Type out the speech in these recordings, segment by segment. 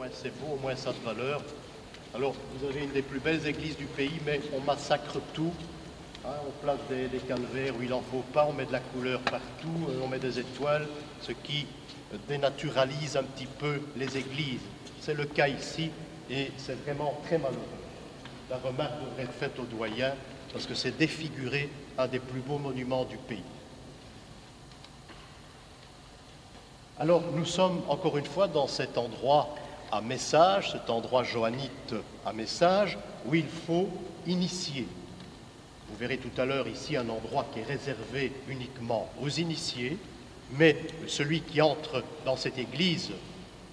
moins c'est beau, au moins ça a de valeur. Alors, vous avez une des plus belles églises du pays, mais on massacre tout. Hein, on place des calvaires où il n'en faut pas, on met de la couleur partout, on met des étoiles, ce qui dénaturalise un petit peu les églises. C'est le cas ici, et c'est vraiment très malheureux. La remarque devrait être faite aux doyens, parce que c'est défigurer un des plus beaux monuments du pays. Alors, nous sommes encore une fois dans cet endroit à message, cet endroit johannite à message, où il faut initier. Vous verrez tout à l'heure ici un endroit qui est réservé uniquement aux initiés, mais celui qui entre dans cette église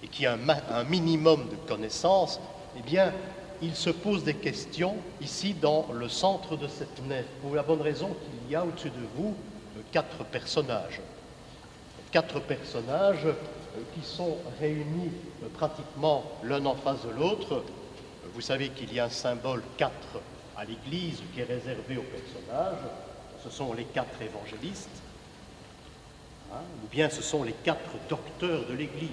et qui a un minimum de connaissances, eh bien, il se pose des questions ici dans le centre de cette nef, pour la bonne raison qu'il y a au-dessus de vous 4 personnages. 4 personnages qui sont réunis pratiquement l'un en face de l'autre. Vous savez qu'il y a un symbole 4 à l'Église qui est réservé aux personnages. Ce sont les 4 évangélistes, hein, ou bien ce sont les 4 docteurs de l'Église.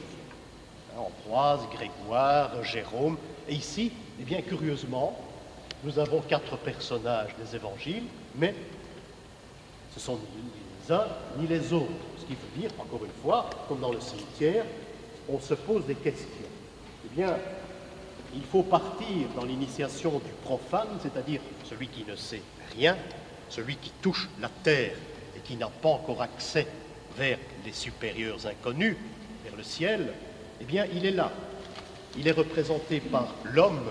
Ambroise, Grégoire, Jérôme. Et ici, eh bien, curieusement, nous avons 4 personnages des évangiles, mais ce sont ni les uns ni les autres. Ce qui veut dire, encore une fois, comme dans le cimetière, on se pose des questions. Eh bien, il faut partir dans l'initiation du profane, c'est-à-dire celui qui ne sait rien, celui qui touche la terre et qui n'a pas encore accès vers les supérieurs inconnus, vers le ciel. Eh bien, il est là. Il est représenté par l'homme,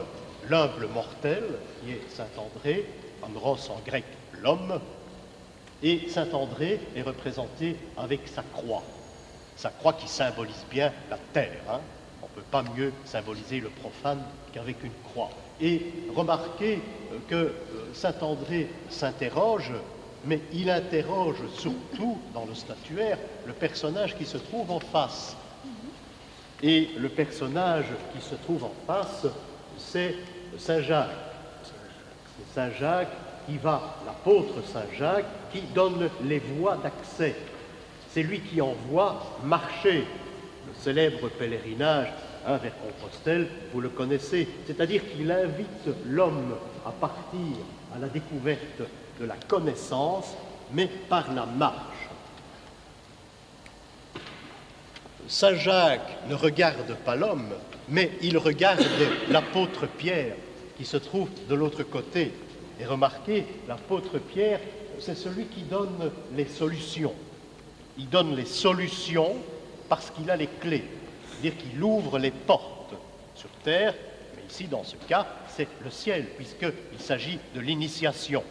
l'humble mortel, qui est saint André, Andros en grec, l'homme, et saint André est représenté avec sa croix qui symbolise bien la terre. Hein. On ne peut pas mieux symboliser le profane qu'avec une croix. Et remarquez que saint André s'interroge, mais il interroge surtout dans le statuaire le personnage qui se trouve en face. Et le personnage qui se trouve en face, c'est Saint Jacques. C'est Saint Jacques qui va, l'apôtre Saint Jacques, qui donne les voies d'accès. C'est lui qui envoie marcher le célèbre pèlerinage vers Compostelle, vous le connaissez. C'est-à-dire qu'il invite l'homme à partir à la découverte de la connaissance, mais par la marche. Saint Jacques ne regarde pas l'homme, mais il regarde l'apôtre Pierre qui se trouve de l'autre côté. Et remarquez, l'apôtre Pierre, c'est celui qui donne les solutions. Il donne les solutions parce qu'il a les clés, c'est-à-dire qu'il ouvre les portes sur terre, mais ici, dans ce cas, c'est le ciel, puisqu'il s'agit de l'initiation.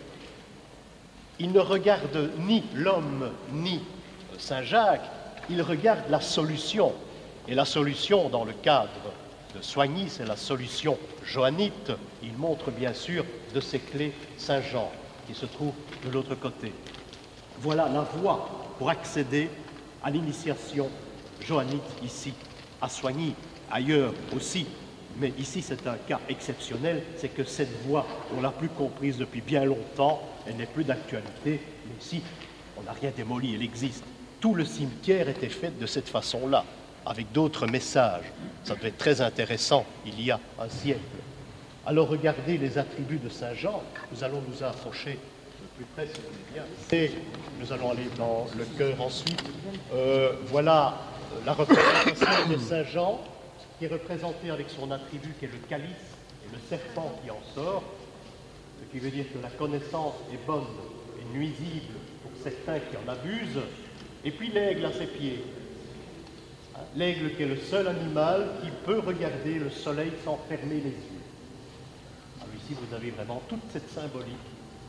Il ne regarde ni l'homme, ni Saint Jacques, il regarde la solution. Et la solution, dans le cadre de Soigny, c'est la solution johannite. Il montre bien sûr de ses clés Saint Jean, qui se trouve de l'autre côté. Voilà la voie pour accéder à l'initiation johannite ici, à Soigny, ailleurs aussi. Mais ici, c'est un cas exceptionnel, c'est que cette voie, on l'a plus comprise depuis bien longtemps, elle n'est plus d'actualité, mais ici, on n'a rien démoli, elle existe. Tout le cimetière était fait de cette façon-là, avec d'autres messages. Ça devait être très intéressant il y a un siècle. Alors regardez les attributs de Saint Jean. Nous allons nous approcher de plus près, si vous voulez bien. Et nous allons aller dans le chœur ensuite. Voilà la représentation de Saint Jean, qui est représentée avec son attribut qui est le calice et le serpent qui en sort, ce qui veut dire que la connaissance est bonne et nuisible pour certains qui en abusent. Et puis l'aigle à ses pieds. L'aigle qui est le seul animal qui peut regarder le soleil sans fermer les yeux. Alors ici, vous avez vraiment toute cette symbolique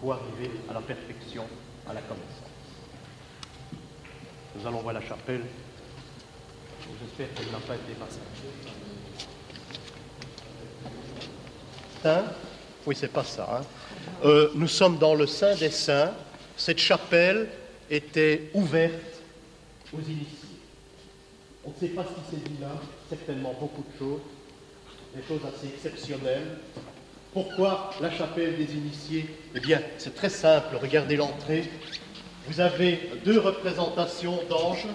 pour arriver à la perfection, à la connaissance. Nous allons voir la chapelle. J'espère qu'elle n'a pas été massacrée. Saint? Oui, c'est pas ça. Hein. Nous sommes dans le Saint des Saints. Cette chapelle était ouverte aux initiés. On ne sait pas ce qui s'est dit là, certainement beaucoup de choses, des choses assez exceptionnelles. Pourquoi la chapelle des initiés? Eh bien, c'est très simple, regardez l'entrée. Vous avez 2 représentations d'anges,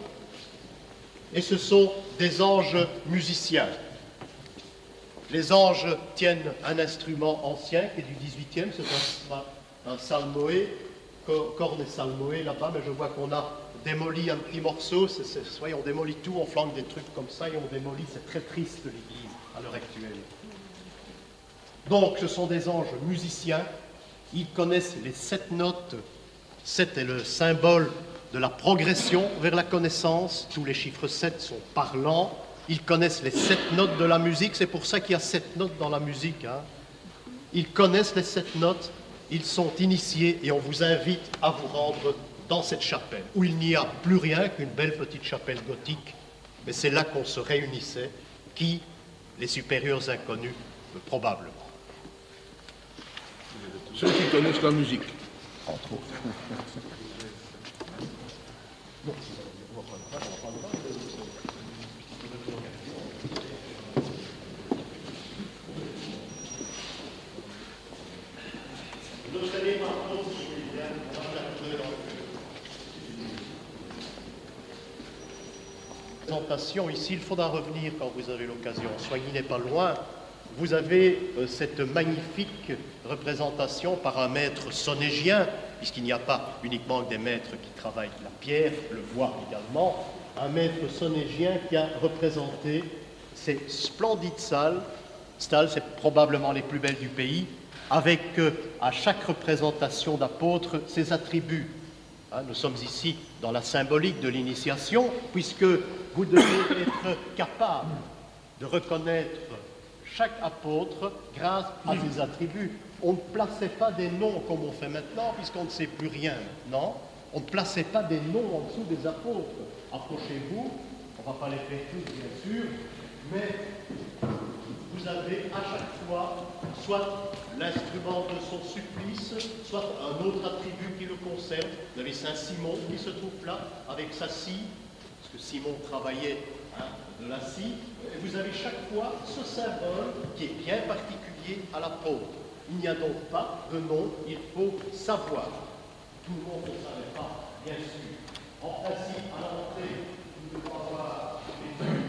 et ce sont des anges musiciens. Les anges tiennent un instrument ancien qui est du 18e, c'est un salmoé, corne et salmoé là-bas, mais je vois qu'on a démoli un petit morceau, on démolit tout, on flanque des trucs comme ça et on démolit, c'est très triste l'Église à l'heure actuelle. Donc ce sont des anges musiciens, ils connaissent les 7 notes, 7 est le symbole de la progression vers la connaissance, tous les chiffres 7 sont parlants, ils connaissent les 7 notes de la musique, c'est pour ça qu'il y a 7 notes dans la musique. Hein. Ils connaissent les 7 notes, ils sont initiés et on vous invite à vous rendre dans cette chapelle, où il n'y a plus rien qu'une belle petite chapelle gothique, mais c'est là qu'on se réunissait, qui, les supérieurs inconnus, probablement. Ceux qui connaissent la musique. Entre autres. Ici, il faudra revenir quand vous avez l'occasion. Soigny n'est pas loin. Vous avez cette magnifique représentation par un maître sonégien, puisqu'il n'y a pas uniquement des maîtres qui travaillent la pierre, le bois également, un maître sonégien qui a représenté ces splendides stalles, c'est probablement les plus belles du pays, avec à chaque représentation d'apôtre ses attributs. Nous sommes ici dans la symbolique de l'initiation, puisque vous devez être capable de reconnaître chaque apôtre grâce à ses attributs. On ne plaçait pas des noms comme on fait maintenant, puisqu'on ne sait plus rien maintenant. On ne plaçait pas des noms en dessous des apôtres. Approchez-vous, on ne va pas les faire tous, bien sûr, mais vous avez à chaque fois soit l'instrument de son supplice, soit un autre attribut qui le concerne. Vous avez Saint Simon qui se trouve là, avec sa scie, parce que Simon travaillait de la scie, et vous avez chaque fois ce symbole qui est bien particulier à l'apôtre. Il n'y a donc pas de nom, il faut savoir. Tout le monde ne savait pas, bien sûr. En principe, à l'entrée, vous devez avoir les vues,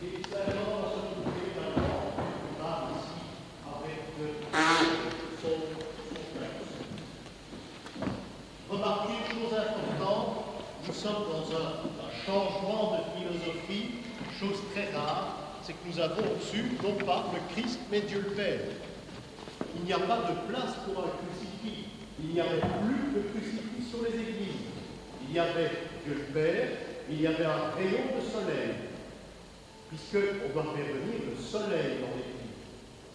et Saint-Jean va se trouver maintenant, là, ici, avec son texte. Remarquez une chose importante, nous sommes dans un changement de philosophie, chose très rare, c'est que nous avons au-dessus, non pas le Christ, mais Dieu le Père. Il n'y a pas de place pour un crucifix. Il n'y avait plus de crucifix sur les églises. Il y avait Dieu le Père, il y avait un rayon de soleil, puisqu'on doit faire venir le soleil dans l'église.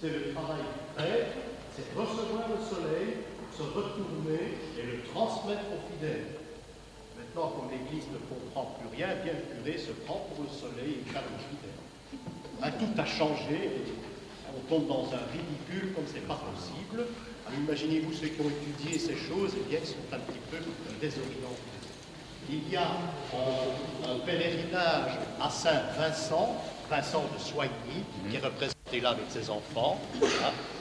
C'est le travail du prêtre, c'est recevoir le soleil, se retourner et le transmettre aux fidèles. Maintenant, comme l'Église ne comprend plus rien, bien le curé se prend pour le soleil et charge les fidèles. Tout a changé, on tombe dans un ridicule comme ce n'est pas possible. Imaginez-vous ceux qui ont étudié ces choses, eh bien, ils sont un petit peu désorientés. Il y a un pèlerinage à Saint-Vincent, Vincent de Soigny, qui est représenté là avec ses enfants,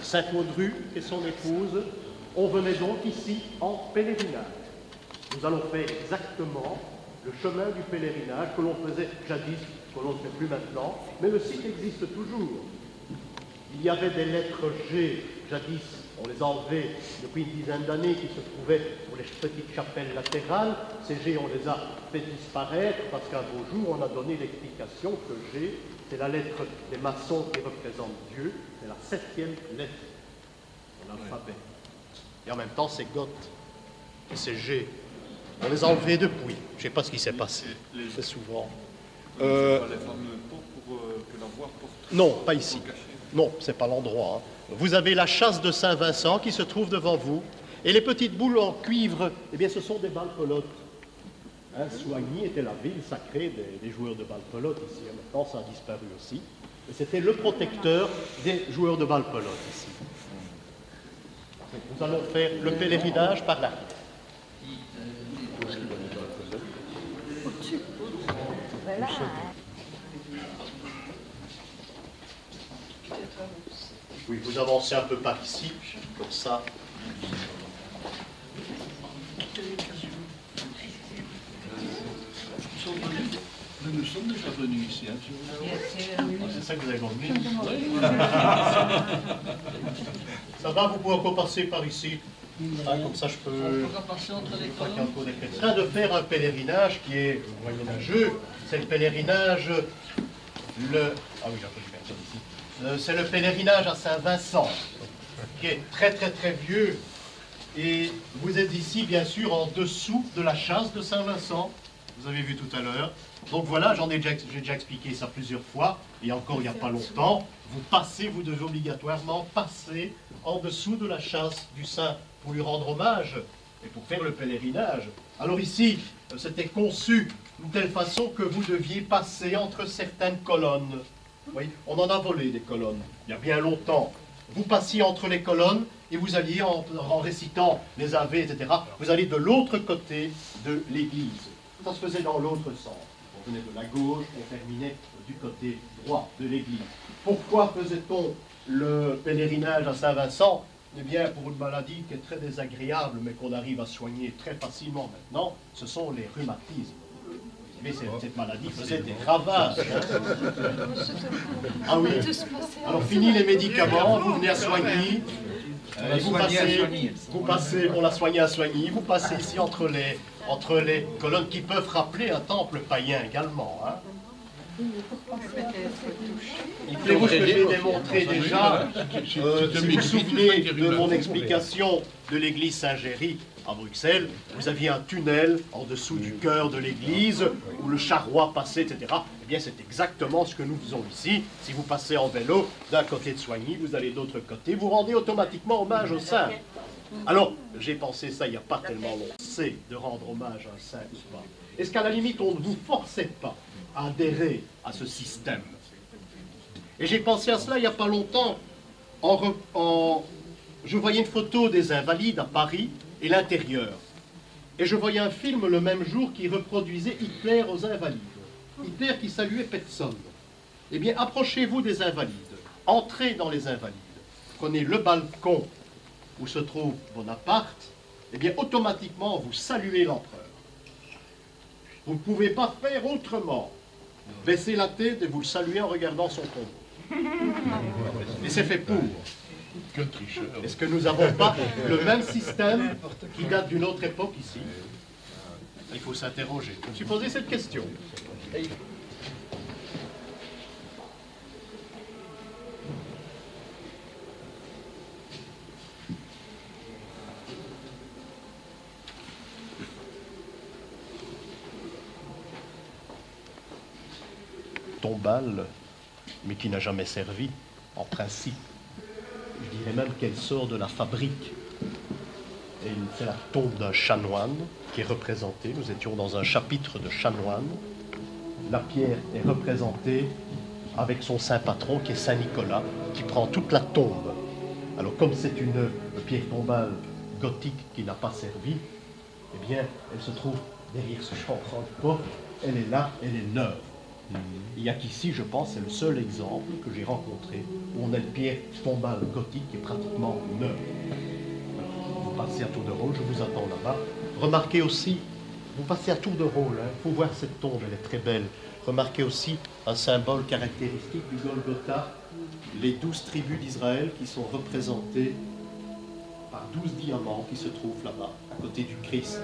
Sainte-Maudru et son épouse. On venait donc ici en pèlerinage. Nous allons faire exactement le chemin du pèlerinage que l'on faisait jadis, que l'on ne fait plus maintenant, mais le site existe toujours. Il y avait des lettres G, jadis, on les a enlevées depuis une dizaine d'années, qui se trouvaient pour les petites chapelles latérales. Ces G, on les a fait disparaître parce qu'un beau jour, on a donné l'explication que G, c'est la lettre des maçons qui représente Dieu, c'est la 7e lettre de l'alphabet. Et en même temps, c'est Goth, et c'est G. On les a enlevés depuis. Je ne sais pas ce qui s'est passé. C'est souvent. Pas les fameux pots pour que la voix porte. Non, pas ici. Non, ce n'est pas l'endroit. Vous avez la châsse de Saint-Vincent qui se trouve devant vous. Et les petites boules en cuivre, eh bien, ce sont des balles pelotes. Soigny était la ville sacrée des joueurs de balles pelotes ici. Maintenant, ça a disparu aussi. Et c'était le protecteur des joueurs de balles pelotes ici. Nous allons faire le pèlerinage par là. Oui, vous avancez un peu par ici, comme ça. Nous sommes déjà venus ici. Hein, c'est ça que vous avez convenu. Ça va, vous pouvez encore passer par ici. Ah, comme ça, je peux. On pourra passer entre les colonnes. En train de faire un pèlerinage qui est moyenâgeux. C'est le pèlerinage. Ah oui, j'ai un peu du merde ici. C'est le pèlerinage à Saint-Vincent, qui est très très très vieux. Et vous êtes ici, bien sûr, en dessous de la chasse de Saint-Vincent. Vous avez vu tout à l'heure. Donc voilà, j'ai déjà expliqué ça plusieurs fois, et encore il n'y a pas longtemps. Vous devez obligatoirement passer en dessous de la chasse du saint pour lui rendre hommage et pour faire le pèlerinage. Alors ici, c'était conçu d'une telle façon que vous deviez passer entre certaines colonnes. Oui, on en a volé des colonnes, il y a bien longtemps. Vous passiez entre les colonnes et vous alliez, en récitant les Ave, etc., vous alliez de l'autre côté de l'église. Ça se faisait dans l'autre sens. On venait de la gauche, on terminait du côté droit de l'église. Pourquoi faisait-on le pèlerinage à Saint-Vincent? Eh bien, pour une maladie qui est très désagréable, mais qu'on arrive à soigner très facilement maintenant, ce sont les rhumatismes. Mais cette maladie faisait des ravages. Ah oui. Alors, fini les médicaments, vous venez à Soigny. Vous passez, on l'a soigné à Soigny, vous passez ici entre les colonnes qui peuvent rappeler un temple païen également. Hein. Rappelez-vous ce que j'ai démontré déjà, si vous vous souvenez de mon explication de l'église Saint-Géry à Bruxelles, vous aviez un tunnel en dessous du cœur de l'église où le charroi passait, etc. Eh bien, c'est exactement ce que nous faisons ici. Si vous passez en vélo d'un côté de Soigny, vous allez de l'autre côté, vous rendez automatiquement hommage au saint. Alors, j'ai pensé ça il n'y a pas tellement longtemps, c'est de rendre hommage à un saint ou pas. Est-ce qu'à la limite, on ne vous forçait pas à adhérer à ce système? Et j'ai pensé à cela il n'y a pas longtemps. Je voyais une photo des Invalides à Paris et l'intérieur. Et je voyais un film le même jour qui reproduisait Hitler aux Invalides. Hitler qui saluait personne. Eh bien, approchez-vous des Invalides. Entrez dans les Invalides. Prenez le balcon où se trouve Bonaparte. Eh bien, automatiquement, vous saluez l'empereur. Vous ne pouvez pas faire autrement. Baissez la tête et vous le saluez en regardant son tombeau. Et c'est fait pour. Quel tricheur. Est-ce que nous n'avons pas le même système qui date d'une autre époque ici? Il faut s'interroger. Je me suis posé cette question. Tombale, mais qui n'a jamais servi, en principe. Je dirais même qu'elle sort de la fabrique. Et c'est la tombe d'un chanoine qui est représentée. Nous étions dans un chapitre de chanoine. La pierre est représentée avec son saint patron qui est Saint Nicolas, qui prend toute la tombe. Alors comme c'est une pierre tombale gothique qui n'a pas servi, eh bien elle se trouve derrière ce chanfrein de porte. Elle est là, elle est neuve. Il n'y a qu'ici, je pense, c'est le seul exemple que j'ai rencontré où on a une pierre tombale gothique qui est pratiquement neuve. Vous passez à tour de rôle, je vous attends là-bas. Remarquez aussi, vous passez à tour de rôle, il faut voir cette tombe, elle est très belle. Remarquez aussi un symbole caractéristique du Golgotha, les 12 tribus d'Israël qui sont représentées par 12 diamants qui se trouvent là-bas, à côté du Christ.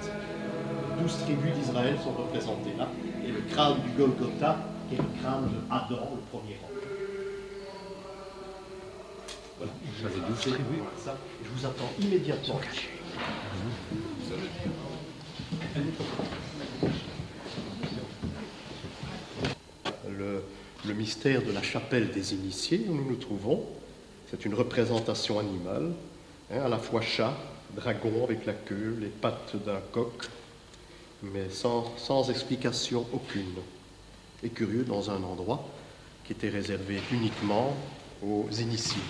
12 tribus d'Israël sont représentées là, et le crâne du Golgotha, qui est le crâne de Adam, le premier homme. Voilà, j'avais 12 tribus. Ça, je vous attends immédiatement. Le mystère de la chapelle des initiés où nous nous trouvons, c'est une représentation animale, à la fois chat, dragon avec la queue, les pattes d'un coq, mais sans explication aucune. Et curieux, dans un endroit qui était réservé uniquement aux initiés.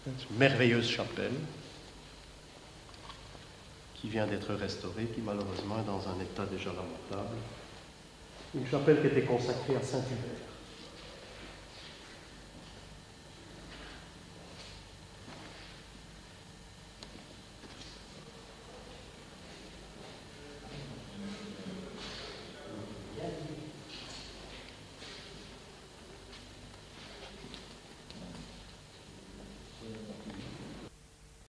Une merveilleuse chapelle qui vient d'être restaurée, qui malheureusement est dans un état déjà lamentable. Une chapelle qui était consacrée à Saint Hubert.